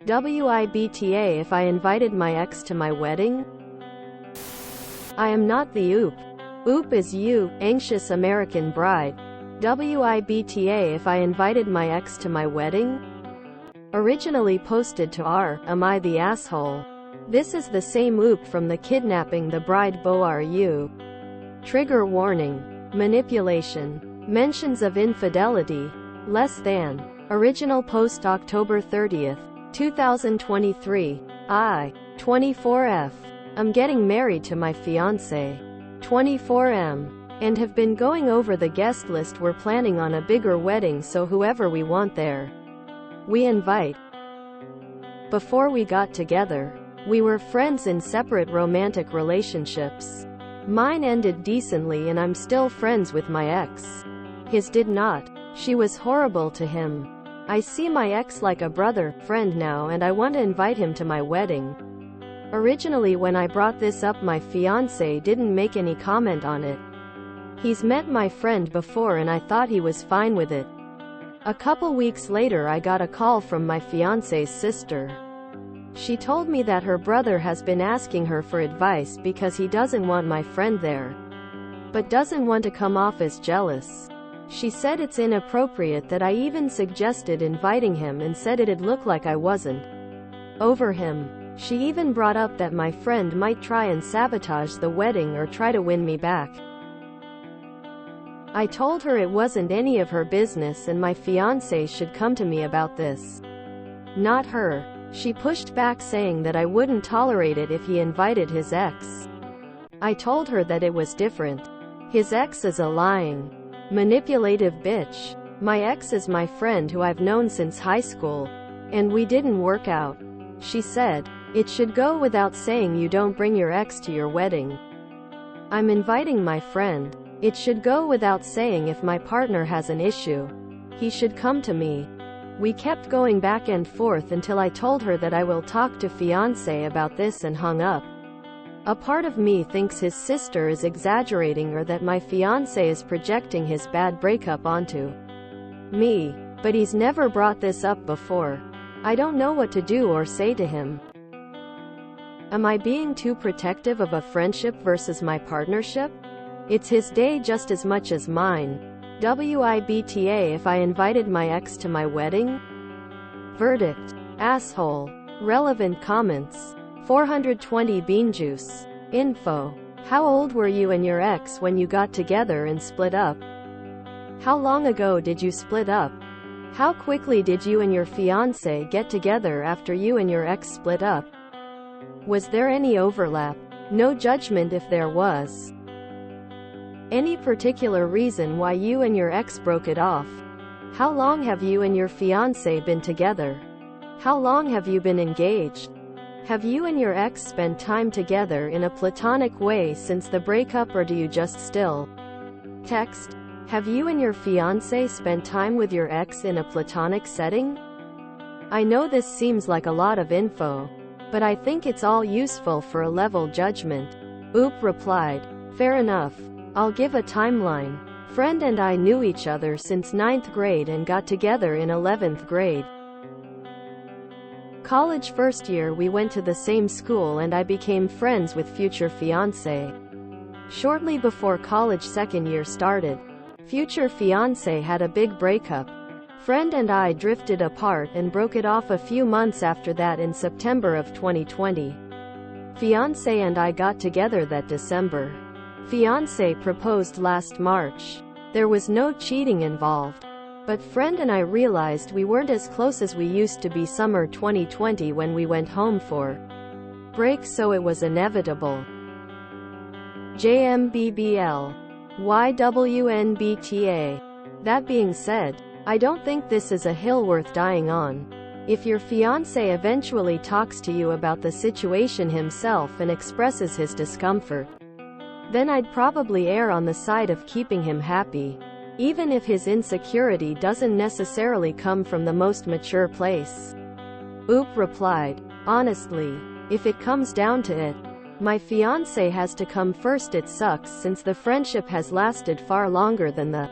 WIBTA if I invited my ex to my wedding? I am not the OOP. OOP is you, anxious American bride. WIBTA if I invited my ex to my wedding? Originally posted to r, am I the asshole? This is the same OOP from the Kidnapping the Bride Bo Are You? Trigger warning. Manipulation. Mentions of infidelity. Less than. Original post October 30th, 2023. I, 24F. I'm getting married to my fiancé. 24M. And have been going over the guest list. We're planning on a bigger wedding, so whoever we want there, we invite. Before we got together, we were friends in separate romantic relationships. Mine ended decently and I'm still friends with my ex. His did not. She was horrible to him. I see my ex like a brother, friend now, and I want to invite him to my wedding. Originally when I brought this up, my fiancé didn't make any comment on it. He's met my friend before and I thought he was fine with it. A couple weeks later I got a call from my fiancé's sister. She told me that her brother has been asking her for advice because he doesn't want my friend there, but doesn't want to come off as jealous. She said it's inappropriate that I even suggested inviting him and said it'd look like I wasn't over him. She even brought up that my friend might try and sabotage the wedding or try to win me back. I told her it wasn't any of her business and my fiancé should come to me about this, not her. She pushed back saying that I wouldn't tolerate it if he invited his ex. I told her that it was different. His ex is a lying, manipulative bitch. My ex is my friend who I've known since high school, and we didn't work out. She said, it should go without saying you don't bring your ex to your wedding. I'm inviting my friend. It should go without saying if my partner has an issue, he should come to me. We kept going back and forth until I told her that I will talk to fiancé about this and hung up. A part of me thinks his sister is exaggerating or that my fiancé is projecting his bad breakup onto me, but he's never brought this up before. I don't know what to do or say to him. Am I being too protective of a friendship versus my partnership? It's his day just as much as mine. WIBTA if I invited my ex to my wedding? Verdict. Asshole. Relevant comments. 420 bean juice. Info. How old were you and your ex when you got together and split up? How long ago did you split up? How quickly did you and your fiancé get together after you and your ex split up? Was there any overlap? No judgment if there was. Any particular reason why you and your ex broke it off? How long have you and your fiancé been together? How long have you been engaged? Have you and your ex spent time together in a platonic way since the breakup, or do you just still text? Have you and your fiancé spent time with your ex in a platonic setting? I know this seems like a lot of info, but I think it's all useful for a level judgment. Oop replied, fair enough. I'll give a timeline. Friend and I knew each other since 9th grade and got together in 11th grade. College first year we went to the same school and I became friends with future fiancé. Shortly before college second year started, future fiancé had a big breakup. Friend and I drifted apart and broke it off a few months after that in September of 2020. Fiancé and I got together that December. Fiancé proposed last March. There was no cheating involved. But friend and I realized we weren't as close as we used to be summer 2020 when we went home for break, so it was inevitable. JMBBL. YWNBTA. That being said, I don't think this is a hill worth dying on. If your fiancé eventually talks to you about the situation himself and expresses his discomfort, then I'd probably err on the side of keeping him happy, even if his insecurity doesn't necessarily come from the most mature place. Oop replied, honestly, if it comes down to it, my fiancé has to come first. It sucks since the friendship has lasted far longer than the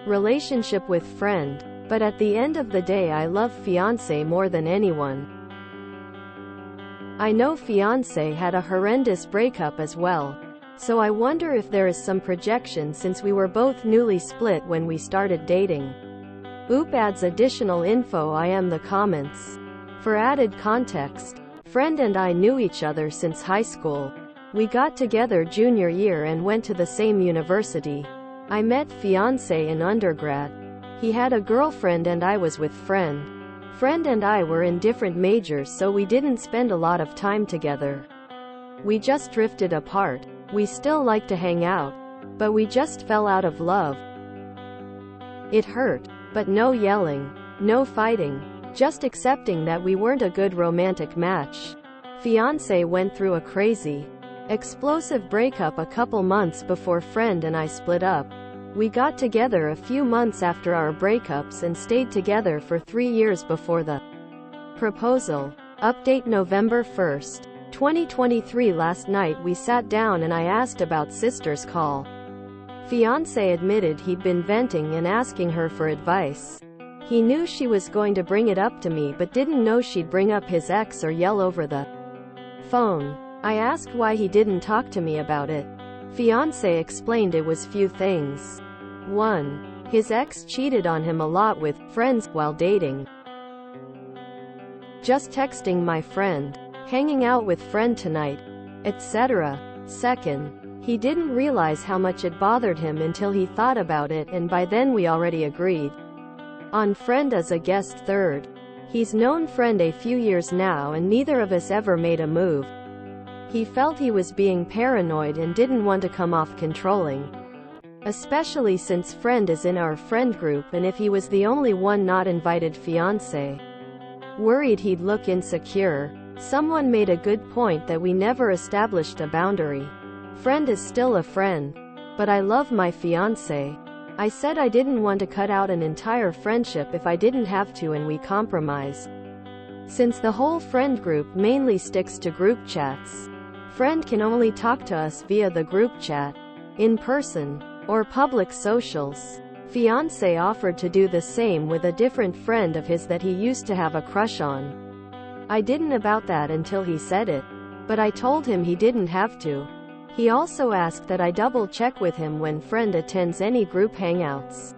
relationship with friend, but at the end of the day I love fiancé more than anyone. I know fiancé had a horrendous breakup as well. So I wonder if there is some projection since we were both newly split when we started dating. Oop adds additional info in the comments. For added context, friend and I knew each other since high school. We got together junior year and went to the same university. I met fiancé in undergrad. He had a girlfriend and I was with friend. Friend and I were in different majors, so we didn't spend a lot of time together. We just drifted apart. We still like to hang out, but we just fell out of love. It hurt, but no yelling, no fighting, just accepting that we weren't a good romantic match. Fiancé went through a crazy, explosive breakup a couple months before friend and I split up. We got together a few months after our breakups and stayed together for 3 years before the proposal. Update November 1st, 2023. Last night we sat down and I asked about sister's call. Fiancé admitted he'd been venting and asking her for advice. He knew she was going to bring it up to me but didn't know she'd bring up his ex or yell over the phone. I asked why he didn't talk to me about it. Fiancé explained it was few things. 1. His ex cheated on him a lot with friends while dating. Just texting my friend, hanging out with friend tonight, etc. 2. He didn't realize how much it bothered him until he thought about it, and by then we already agreed on friend as a guest. 3. He's known friend a few years now and neither of us ever made a move. He felt he was being paranoid and didn't want to come off controlling. Especially since friend is in our friend group and if he was the only one not invited. Fiancé worried he'd look insecure. Someone made a good point that we never established a boundary. Friend is still a friend. But I love my fiancé. I said I didn't want to cut out an entire friendship if I didn't have to, and we compromised. Since the whole friend group mainly sticks to group chats, friend can only talk to us via the group chat, in person, or public socials. Fiancé offered to do the same with a different friend of his that he used to have a crush on. I didn't about that until he said it, but I told him he didn't have to. He also asked that I double check with him when friend attends any group hangouts.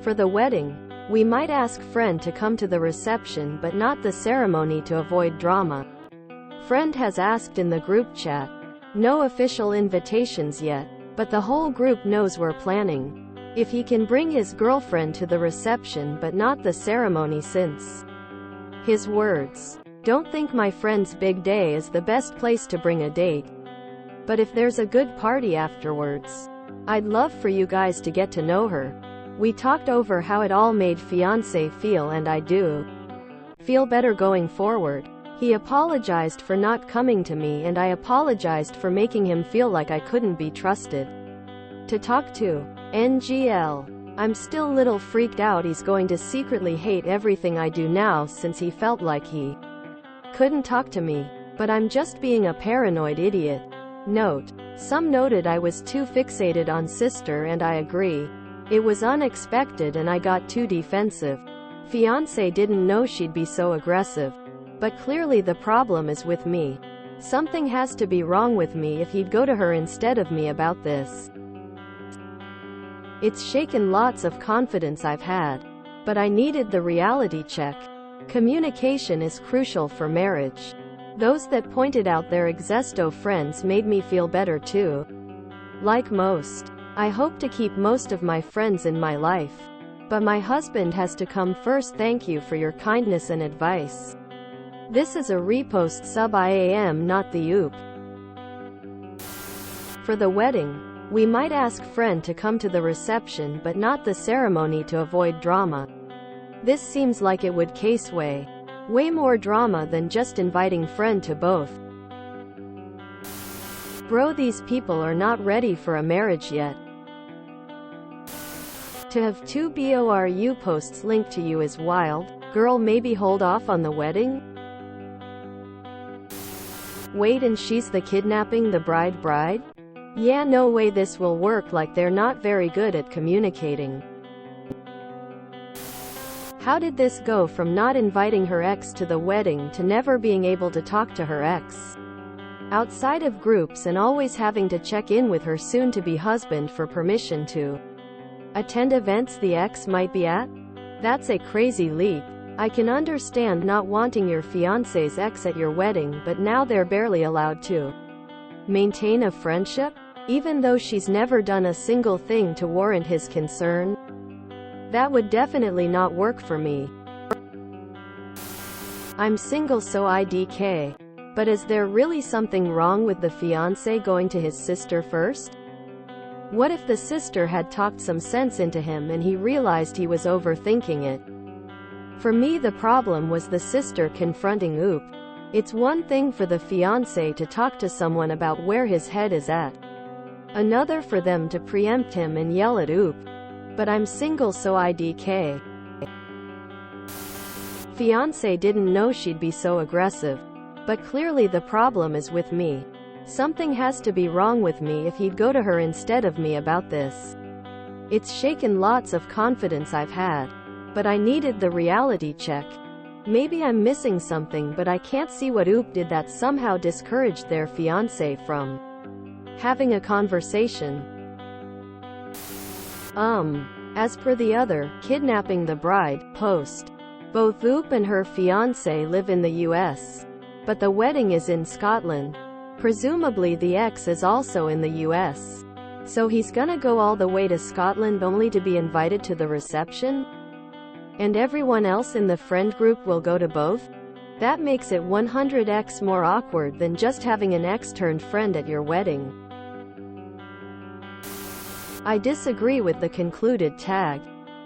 For the wedding, we might ask friend to come to the reception but not the ceremony to avoid drama. Friend has asked in the group chat. No official invitations yet, but the whole group knows we're planning. If he can bring his girlfriend to the reception but not the ceremony, since his words, "Don't think my friend's big day is the best place to bring a date. But if there's a good party afterwards, I'd love for you guys to get to know her." We talked over how it all made fiancé feel, and I do feel better going forward. He apologized for not coming to me and I apologized for making him feel like I couldn't be trusted to talk to. NGL. I'm still little freaked out he's going to secretly hate everything I do now since he felt like he couldn't talk to me. But I'm just being a paranoid idiot. Note. Some noted I was too fixated on sister, and I agree. It was unexpected and I got too defensive. Fiancé didn't know she'd be so aggressive. But clearly the problem is with me. Something has to be wrong with me if he'd go to her instead of me about this. It's shaken lots of confidence I've had. But I needed the reality check. Communication is crucial for marriage. Those that pointed out their exesto friends made me feel better too. Like most, I hope to keep most of my friends in my life. But my husband has to come first. Thank you for your kindness and advice. This is a repost sub IAM, not the oop. For the wedding, we might ask friend to come to the reception but not the ceremony to avoid drama. This seems like it would case way more drama than just inviting friend to both. Bro, these people are not ready for a marriage yet. To have 2 BORU posts linked to you is wild. Girl, maybe hold off on the wedding? Wait, and she's the kidnapping the bride? Yeah, no way this will work, like they're not very good at communicating. How did this go from not inviting her ex to the wedding to never being able to talk to her ex outside of groups and always having to check in with her soon-to-be husband for permission to attend events the ex might be at? That's a crazy leap. I can understand not wanting your fiancé's ex at your wedding, but now they're barely allowed to maintain a friendship? Even though she's never done a single thing to warrant his concern? That would definitely not work for me. I'm single so IDK. But is there really something wrong with the fiancé going to his sister first? What if the sister had talked some sense into him and he realized he was overthinking it? For me, the problem was the sister confronting Oop. It's one thing for the fiancé to talk to someone about where his head is at. Another for them to preempt him and yell at Oop. But I'm single so IDK. Fiancé didn't know she'd be so aggressive. But clearly the problem is with me. Something has to be wrong with me if he'd go to her instead of me about this. It's shaken lots of confidence I've had. But I needed the reality check. Maybe I'm missing something, but I can't see what Oop did that somehow discouraged their fiancé from having a conversation. As per the other, kidnapping the bride, post. Both Oop and her fiancé live in the US. But the wedding is in Scotland. Presumably the ex is also in the US. So he's gonna go all the way to Scotland only to be invited to the reception? And everyone else in the friend group will go to both? That makes it 100x more awkward than just having an ex-turned-friend at your wedding. I disagree with the concluded tag.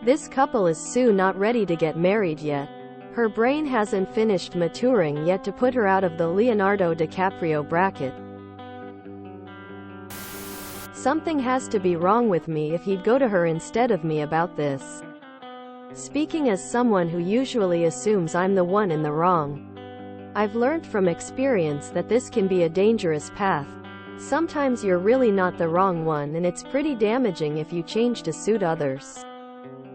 This couple is not ready to get married yet. Her brain hasn't finished maturing yet to put her out of the Leonardo DiCaprio bracket. Something has to be wrong with me if he'd go to her instead of me about this. Speaking as someone who usually assumes I'm the one in the wrong, I've learned from experience that this can be a dangerous path. Sometimes you're really not the wrong one, and it's pretty damaging if you change to suit others,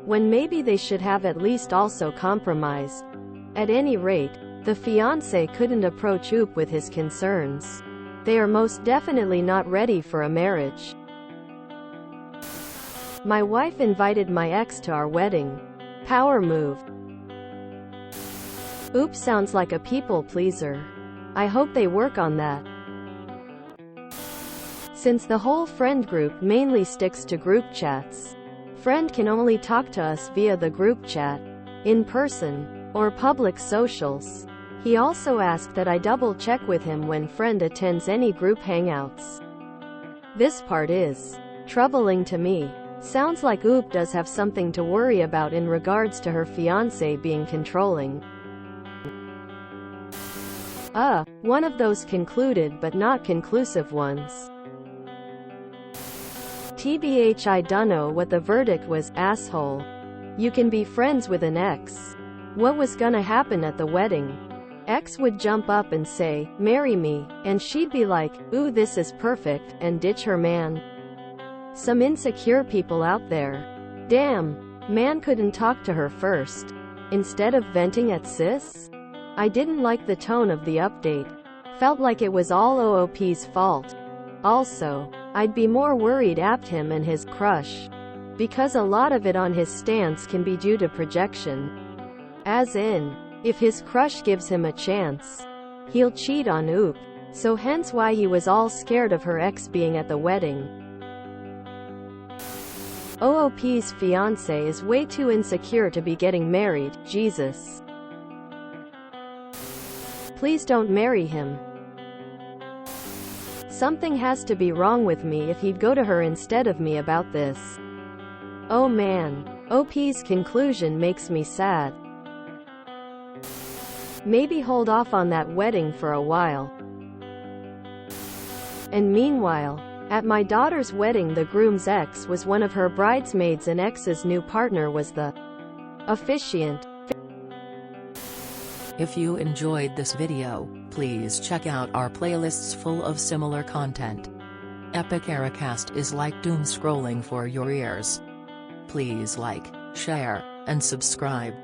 when maybe they should have at least also compromised. At any rate, the fiancé couldn't approach Oop with his concerns. They are most definitely not ready for a marriage. My wife invited my ex to our wedding. Power move. Oop sounds like a people pleaser. I hope they work on that. Since the whole friend group mainly sticks to group chats, friend can only talk to us via the group chat, in person, or public socials. He also asked that I double check with him when friend attends any group hangouts. This part is troubling to me. Sounds like Oop does have something to worry about in regards to her fiancé being controlling. One of those concluded but not conclusive ones. TBH, I dunno what the verdict was, asshole. You can be friends with an ex. What was gonna happen at the wedding? Ex would jump up and say, "Marry me," and she'd be like, "Ooh, this is perfect," and ditch her man. Some insecure people out there. Damn. Man couldn't talk to her first, instead of venting at sis? I didn't like the tone of the update. Felt like it was all OOP's fault. Also, I'd be more worried about him and his crush, because a lot of it on his stance can be due to projection. As in, if his crush gives him a chance, he'll cheat on Oop. So hence why he was all scared of her ex being at the wedding. OOP's fiancé is way too insecure to be getting married, Jesus. Please don't marry him. Something has to be wrong with me if he'd go to her instead of me about this. Oh man. OP's conclusion makes me sad. Maybe hold off on that wedding for a while. And meanwhile, at my daughter's wedding, the groom's ex was one of her bridesmaids and ex's new partner was the officiant. If you enjoyed this video, please check out our playlists full of similar content. Epic Ericast is like doom scrolling for your ears. Please like, share, and subscribe.